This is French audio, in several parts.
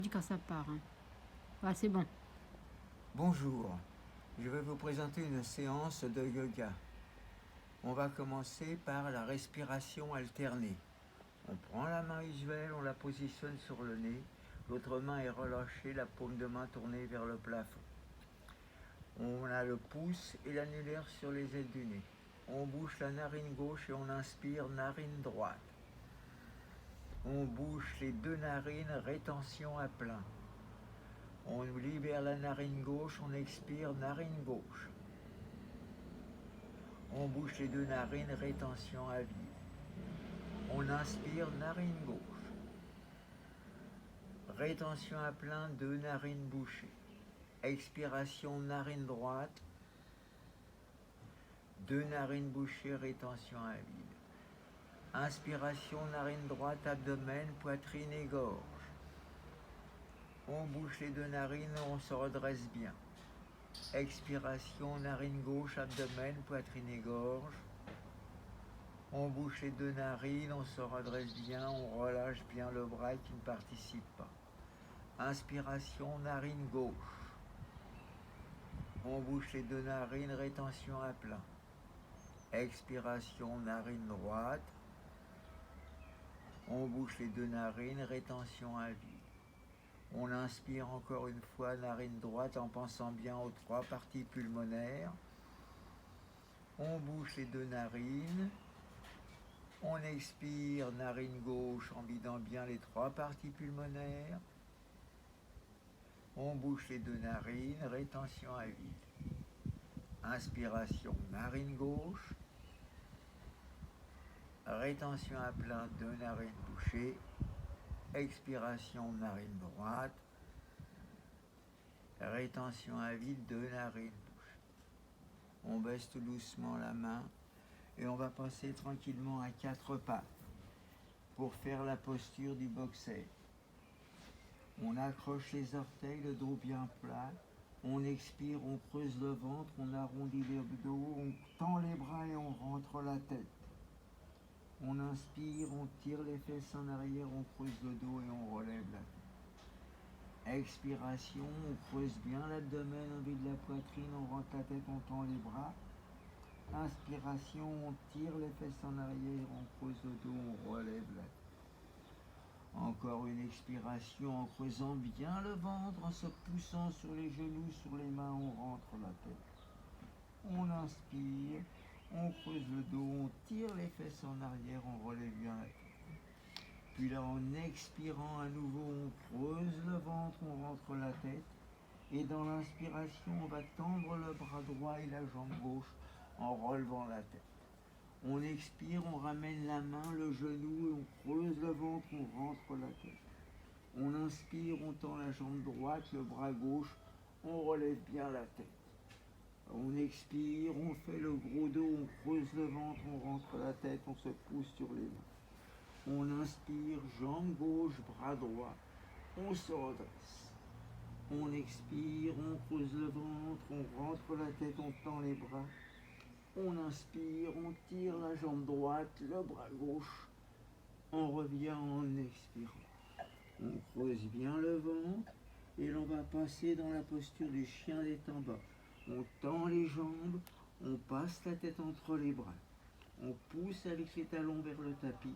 Dis quand ça part. Hein. Ouais, c'est bon. Bonjour, je vais vous présenter une séance de yoga. On va commencer par la respiration alternée. On prend la main usuelle, on la positionne sur le nez, l'autre main est relâchée, la paume de main tournée vers le plafond. On a le pouce et l'annulaire sur les ailes du nez. On bouche la narine gauche et on inspire narine droite. On bouche les deux narines, rétention à plein. On libère la narine gauche, on expire narine gauche. On bouche les deux narines, rétention à vide. On inspire narine gauche. Rétention à plein, deux narines bouchées. Expiration narine droite. Deux narines bouchées, rétention à vide. Inspiration narine droite, abdomen, poitrine et gorge. On bouche les deux narines, on se redresse bien. Expiration narine gauche, abdomen, poitrine et gorge. On bouche les deux narines, on se redresse bien, on relâche bien le bras qui ne participe pas. Inspiration, narine gauche. On bouche les deux narines, rétention à plein. Expiration, narine droite. On bouche les deux narines, rétention à vide. On inspire encore une fois, narine droite, en pensant bien aux trois parties pulmonaires. On bouche les deux narines. On expire, narine gauche, en vidant bien les trois parties pulmonaires. On bouche les deux narines, rétention à vide. Inspiration, narine gauche. Rétention à plein, deux narines bouchées. Expiration, narine droite. Rétention à vide, deux narines bouchées. On baisse tout doucement la main et on va passer tranquillement à quatre pattes pour faire la posture du boxer. On accroche les orteils, le dos bien plat. On expire, on creuse le ventre, on arrondit les abdos, on tend les bras et on rentre la tête. On inspire, on tire les fesses en arrière, on creuse le dos et on relève la tête. Expiration, on creuse bien l'abdomen, on vide la poitrine, on rentre la tête, on tend les bras. Inspiration, on tire les fesses en arrière, on creuse le dos, on relève la tête. Encore une expiration en creusant bien le ventre, en se poussant sur les genoux, sur les mains, on rentre la tête. On inspire, on creuse le dos, on tire les fesses en arrière, on relève bien la tête. Puis là, en expirant à nouveau, on creuse le ventre, on rentre la tête. Et dans l'inspiration, on va tendre le bras droit et la jambe gauche en relevant la tête. On expire, on ramène la main, le genou, et on creuse le ventre, on rentre la tête. On inspire, on tend la jambe droite, le bras gauche, on relève bien la tête. On expire, on fait le gros dos, on creuse le ventre, on rentre la tête, on se pousse sur les mains. On inspire, jambe gauche, bras droit, on se redresse. On expire, on creuse le ventre, on rentre la tête, on tend les bras. On inspire, on tire la jambe droite, le bras gauche. On revient en expirant. On creuse bien le ventre et l'on va passer dans la posture du chien des temps bas. On tend les jambes, on passe la tête entre les bras. On pousse avec les talons vers le tapis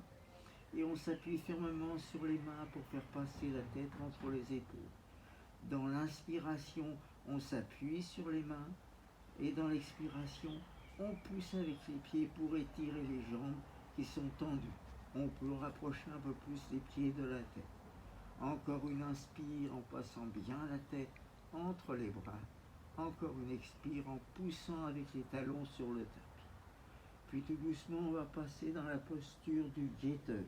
et on s'appuie fermement sur les mains pour faire passer la tête entre les épaules. Dans l'inspiration, on s'appuie sur les mains et dans l'expiration, on pousse avec les pieds pour étirer les jambes qui sont tendues. On peut rapprocher un peu plus les pieds de la tête. Encore une inspire en passant bien la tête entre les bras. Encore une expire en poussant avec les talons sur le tapis. Puis tout doucement, on va passer dans la posture du guetteur.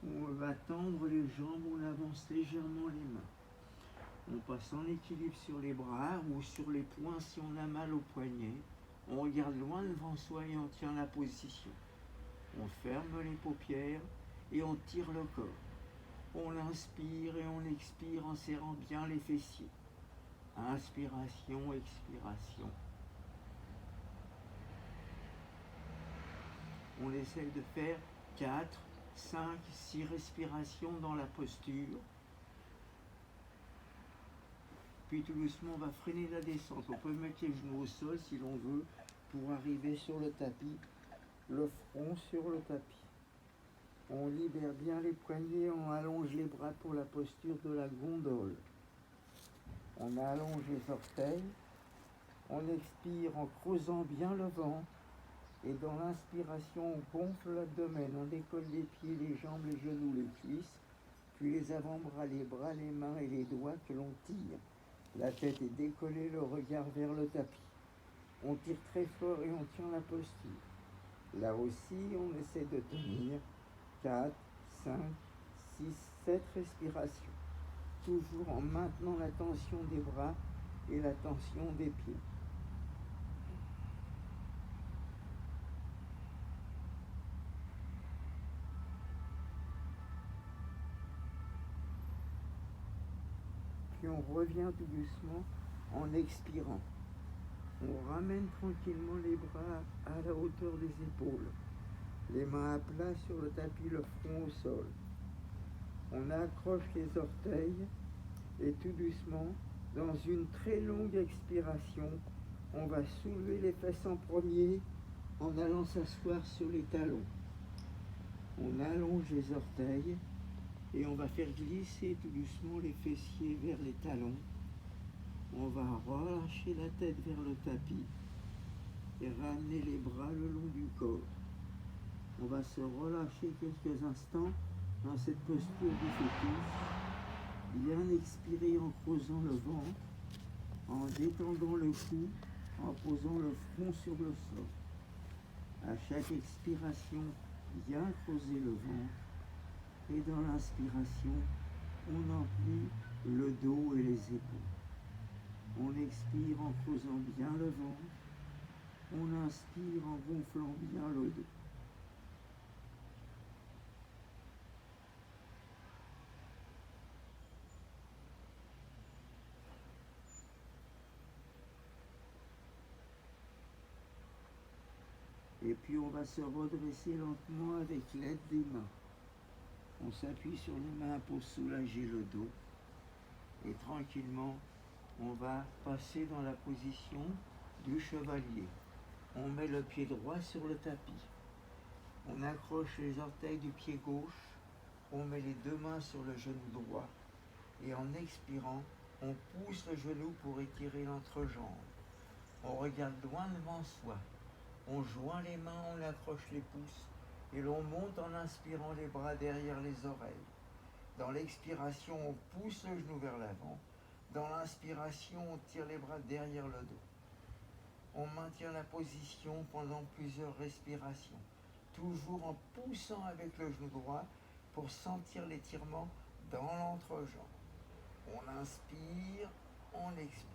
On va tendre les jambes, on avance légèrement les mains. On passe en équilibre sur les bras ou sur les poings si on a mal au poignet. On regarde loin devant soi et on tient la position. On ferme les paupières et on tire le corps. On inspire et on expire en serrant bien les fessiers. Inspiration, expiration. On essaye de faire 4, 5, 6 respirations dans la posture. puis tout doucement, on va freiner la descente. On peut mettre les genoux au sol si l'on veut pour arriver sur le tapis, le front sur le tapis. On libère bien les poignets, on allonge les bras pour la posture de la gondole. On allonge les orteils, on expire en creusant bien le ventre. Et dans l'inspiration, on gonfle l'abdomen, on décolle les pieds, les jambes, les genoux, les cuisses, puis les avant-bras, les bras, les mains et les doigts que l'on tire. La tête est décollée, le regard vers le tapis. On tire très fort et on tient la posture. Là aussi, on essaie de tenir 4, 5, 6, 7 respirations. Toujours en maintenant la tension des bras et la tension des pieds. Puis on revient tout doucement en expirant. On ramène tranquillement les bras à la hauteur des épaules. Les mains à plat sur le tapis, le front au sol. On accroche les orteils et tout doucement, dans une très longue expiration, on va soulever les fesses en premier en allant s'asseoir sur les talons. On allonge les orteils et on va faire glisser tout doucement les fessiers vers les talons. On va relâcher la tête vers le tapis et ramener les bras le long du corps. On va se relâcher quelques instants dans cette posture du fœtus. Bien expirer en creusant le ventre, en détendant le cou, en posant le front sur le sol. À chaque expiration, bien creuser le ventre. Et dans l'inspiration, on emplit le dos et les épaules. On expire en creusant bien le ventre. On inspire en gonflant bien le dos. Et puis on va se redresser lentement avec l'aide des mains. On s'appuie sur les mains pour soulager le dos. Et tranquillement, on va passer dans la position du chevalier. On met le pied droit sur le tapis. On accroche les orteils du pied gauche. On met les deux mains sur le genou droit. Et en expirant, on pousse le genou pour étirer l'entrejambe. On regarde loin devant soi. On joint les mains, on accroche les pouces et l'on monte en inspirant les bras derrière les oreilles. Dans l'expiration, on pousse le genou vers l'avant. Dans l'inspiration, on tire les bras derrière le dos. On maintient la position pendant plusieurs respirations, toujours en poussant avec le genou droit pour sentir l'étirement dans l'entrejambe. On inspire, on expire.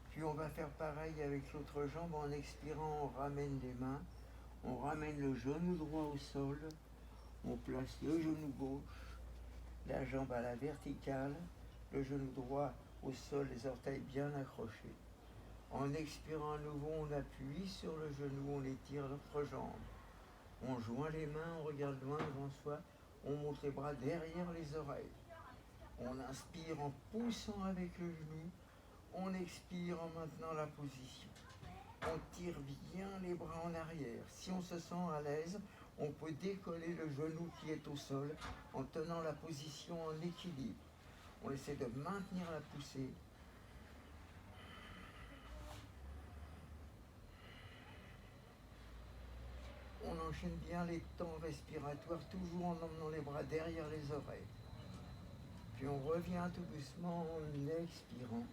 Puis on va faire pareil avec l'autre jambe. En expirant, on ramène les mains, on ramène le genou droit au sol, on place le genou gauche, la jambe à la verticale, le genou droit au sol, les orteils bien accrochés. En expirant à nouveau, on appuie sur le genou, on étire l'autre jambe. On joint les mains, on regarde loin devant soi, on monte les bras derrière les oreilles. On inspire en poussant avec le genou. On expire en maintenant la position. On tire bien les bras en arrière. Si on se sent à l'aise, on peut décoller le genou qui est au sol en tenant la position en équilibre. On essaie de maintenir la poussée. On enchaîne bien les temps respiratoires, toujours en emmenant les bras derrière les oreilles. Puis on revient tout doucement en expirant.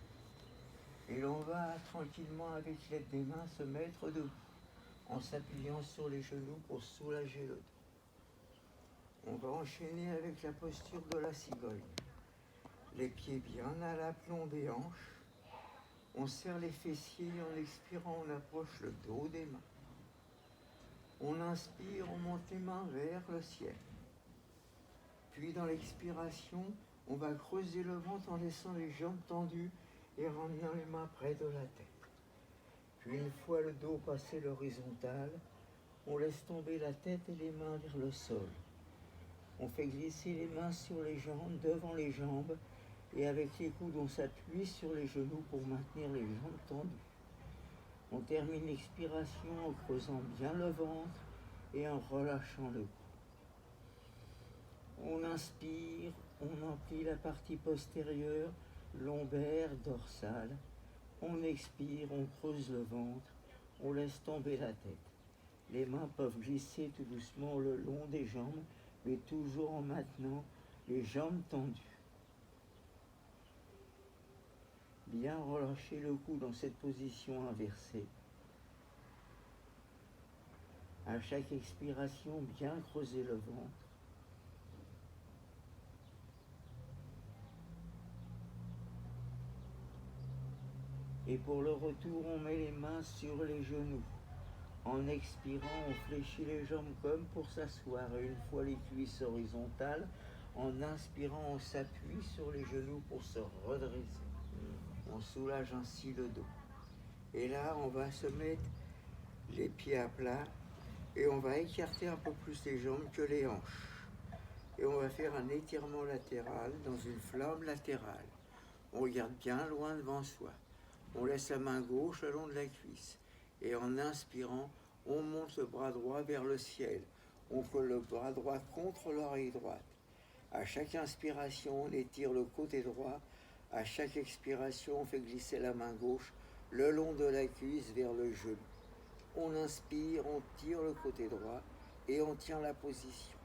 Et l'on va tranquillement, avec l'aide des mains, se mettre debout, en s'appuyant sur les genoux pour soulager le dos. On va enchaîner avec la posture de la cigogne. Les pieds bien à l'aplomb des hanches. On serre les fessiers et en expirant, on approche le dos des mains. On inspire, on monte les mains vers le ciel. Puis dans l'expiration, on va creuser le ventre en laissant les jambes tendues et ramenant les mains près de la tête. Puis une fois le dos passé l'horizontale, on laisse tomber la tête et les mains vers le sol. On fait glisser les mains sur les jambes, devant les jambes, et avec les coudes, on s'appuie sur les genoux pour maintenir les jambes tendues. On termine l'expiration en creusant bien le ventre et en relâchant le cou. On inspire, on emplit la partie postérieure, lombaire, dorsale. On expire, on creuse le ventre, on laisse tomber la tête. Les mains peuvent glisser tout doucement le long des jambes, mais toujours en maintenant les jambes tendues. Bien relâcher le cou dans cette position inversée. À chaque expiration, bien creuser le ventre. Et pour le retour, on met les mains sur les genoux. En expirant, on fléchit les jambes comme pour s'asseoir. Et une fois les cuisses horizontales, en inspirant, on s'appuie sur les genoux pour se redresser. On soulage ainsi le dos. Et là, on va se mettre les pieds à plat et on va écarter un peu plus les jambes que les hanches. Et on va faire un étirement latéral dans une flamme latérale. On regarde bien loin devant soi. On laisse la main gauche le long de la cuisse. Et en inspirant, on monte le bras droit vers le ciel. On colle le bras droit contre l'oreille droite. À chaque inspiration, on étire le côté droit. À chaque expiration, on fait glisser la main gauche le long de la cuisse vers le genou. On inspire, on tire le côté droit et on tient la position.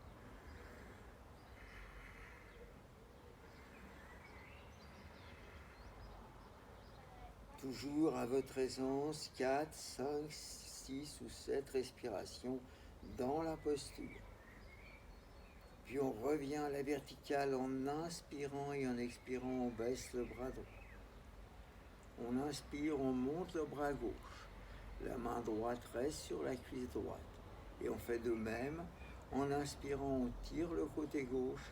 Toujours à votre aisance, 4, 5, 6 ou 7 respirations dans la posture. Puis on revient à la verticale en inspirant et en expirant, on baisse le bras droit. On inspire, on monte le bras gauche. La main droite reste sur la cuisse droite. Et on fait de même. En inspirant, on tire le côté gauche.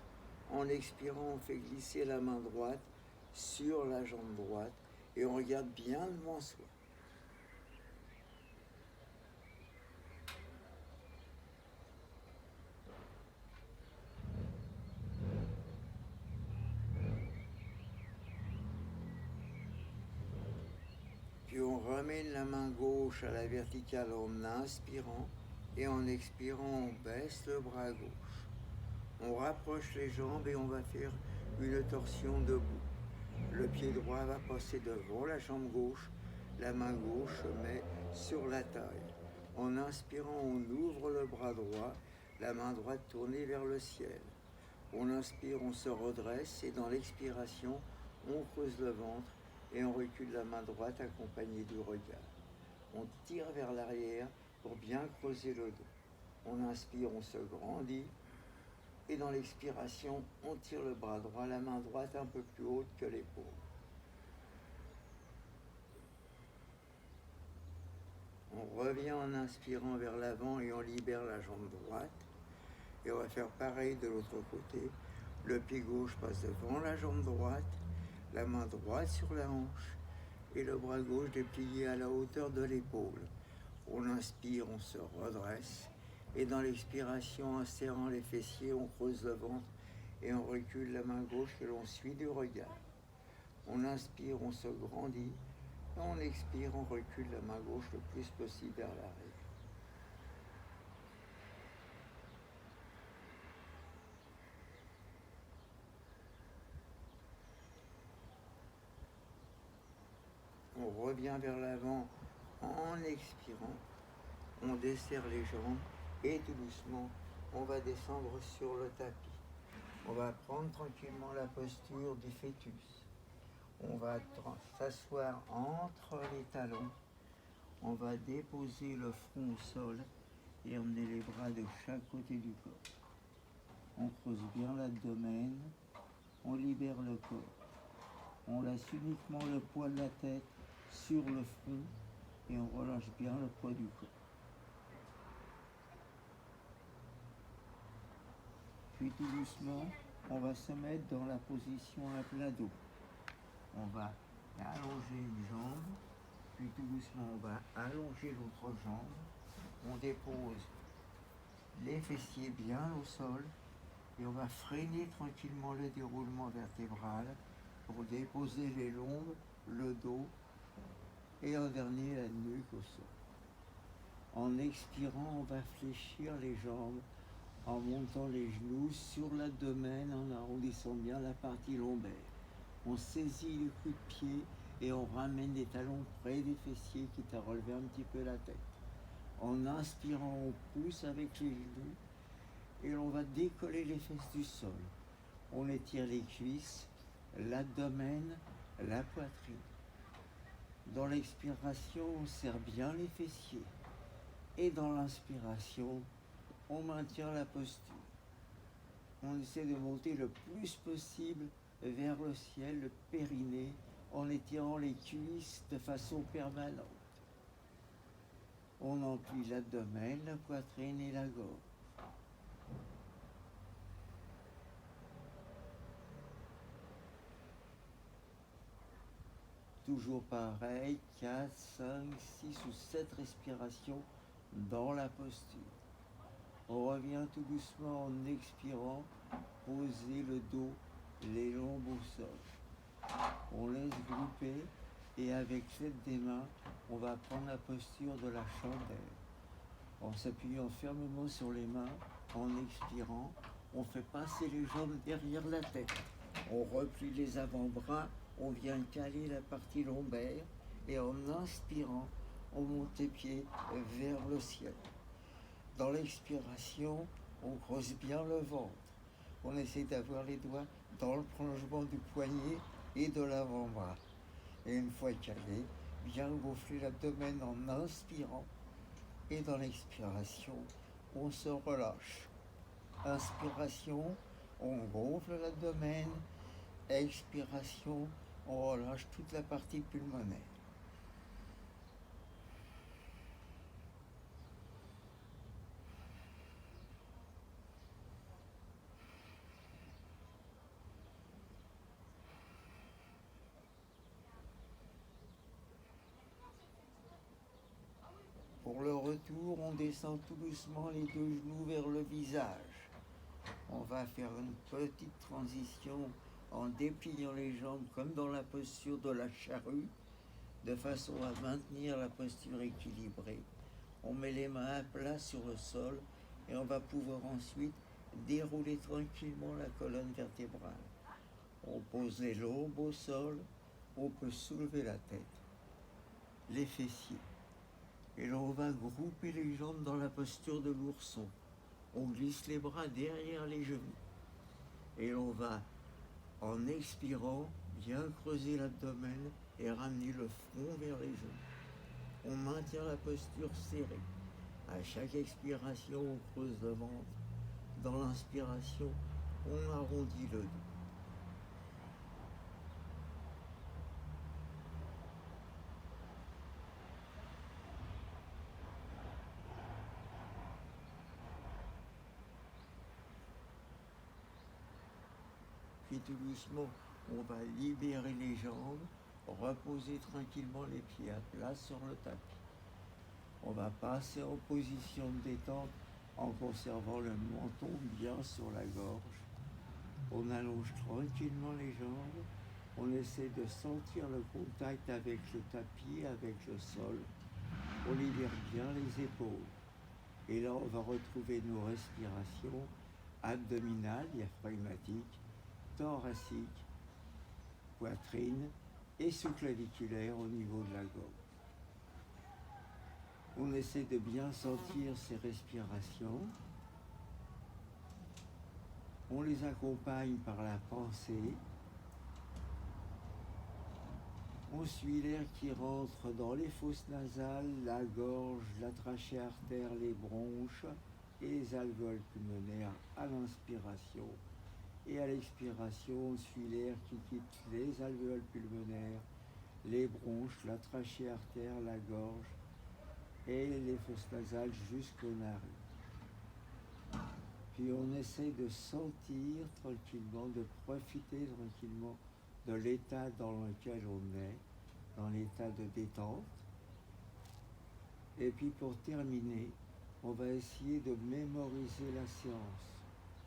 En expirant, on fait glisser la main droite sur la jambe droite. Et on regarde bien devant soi. Puis on ramène la main gauche à la verticale en inspirant. Et en expirant, on baisse le bras gauche. On rapproche les jambes et on va faire une torsion debout. Le pied droit va passer devant la jambe gauche. La main gauche se met sur la taille. En inspirant, on ouvre le bras droit, la main droite tournée vers le ciel. On inspire, on se redresse et dans l'expiration, on creuse le ventre et on recule la main droite accompagnée du regard. On tire vers l'arrière pour bien creuser le dos. On inspire, on se grandit. Et dans l'expiration, on tire le bras droit, la main droite un peu plus haute que l'épaule. On revient en inspirant vers l'avant et on libère la jambe droite. Et on va faire pareil de l'autre côté. Le pied gauche passe devant la jambe droite, la main droite sur la hanche et le bras gauche déplié à la hauteur de l'épaule. On inspire, on se redresse. Et dans l'expiration, en serrant les fessiers, on creuse le ventre et on recule la main gauche que l'on suit du regard. On inspire, on se grandit. Et on expire, on recule la main gauche le plus possible vers l'arrière. On revient vers l'avant en expirant. On desserre les jambes et tout doucement, on va descendre sur le tapis. On va prendre tranquillement la posture du fœtus. On va s'asseoir entre les talons. On va déposer le front au sol et emmener les bras de chaque côté du corps. On creuse bien l'abdomen. On libère le corps. On laisse uniquement le poids de la tête sur le front et on relâche bien le poids du corps. Puis tout doucement, on va se mettre dans la position à plat dos. On va allonger une jambe, puis tout doucement on va allonger l'autre jambe. On dépose les fessiers bien au sol Et on va freiner tranquillement le déroulement vertébral pour déposer les lombes, le dos et en dernier la nuque au sol. En expirant, on va fléchir les jambes en montant les genoux sur l'abdomen, en arrondissant bien la partie lombaire. On saisit les coups de pied et on ramène les talons près des fessiers, quitte à relever un petit peu la tête. En inspirant, on pousse avec les genoux et on va décoller les fesses du sol. On étire les cuisses, l'abdomen, la poitrine. Dans l'expiration, on serre bien les fessiers. Et dans l'inspiration, on maintient la posture. On essaie de monter le plus possible vers le ciel, le périnée, en étirant les cuisses de façon permanente. On emplit l'abdomen, la poitrine et la gorge. Toujours pareil, 4, 5, 6 ou 7 respirations dans la posture. On revient tout doucement en expirant, poser le dos, les jambes au sol. On laisse grouper et avec l'aide des mains, on va prendre la posture de la chandelle. En s'appuyant fermement sur les mains, en expirant, on fait passer les jambes derrière la tête. On replie les avant-bras, on vient caler la partie lombaire et en inspirant, on monte les pieds vers le ciel. Dans l'expiration, on creuse bien le ventre. On essaie d'avoir les doigts dans le prolongement du poignet et de l'avant-bras. Et une fois calé, bien gonfler l'abdomen en inspirant. Et dans l'expiration, on se relâche. Inspiration, on gonfle l'abdomen. Expiration, on relâche toute la partie pulmonaire. Pour le retour, on descend tout doucement les deux genoux vers le visage. On va faire une petite transition en dépliant les jambes comme dans la posture de la charrue, de façon à maintenir la posture équilibrée. On met les mains à plat sur le sol et on va pouvoir ensuite dérouler tranquillement la colonne vertébrale. On pose les lombes au sol, on peut soulever la tête, les fessiers. Et là, on va grouper les jambes dans la posture de l'ourson. On glisse les bras derrière les genoux. Et on va, en expirant, bien creuser l'abdomen et ramener le front vers les genoux. On maintient la posture serrée. À chaque expiration, on creuse le ventre. Dans l'inspiration, on arrondit le dos. Puis tout doucement, on va libérer les jambes, reposer tranquillement les pieds à plat sur le tapis. On va passer en position de détente en conservant le menton bien sur la gorge. On allonge tranquillement les jambes. On essaie de sentir le contact avec le tapis, avec le sol. On libère bien les épaules. Et là, on va retrouver nos respirations abdominales, diaphragmatiques, thoraciques, poitrine et sous-claviculaire au niveau de la gorge. On essaie de bien sentir ces respirations. On les accompagne par la pensée. On suit l'air qui rentre dans les fosses nasales, la gorge, la trachée artère, les bronches et les alvéoles pulmonaires à l'inspiration. Et à l'expiration, on suit l'air qui quitte les alvéoles pulmonaires, les bronches, la trachée artère, la gorge et les fosses nasales jusqu'aux narines. Puis on essaie de sentir tranquillement, de profiter tranquillement de l'état dans lequel on est, dans l'état de détente. Et puis pour terminer, on va essayer de mémoriser la séance.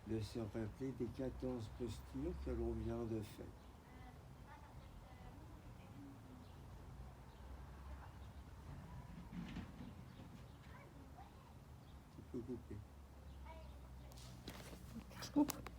de se rappeler des 14 postures que l'on vient de faire. Tu peux couper. Je coupe.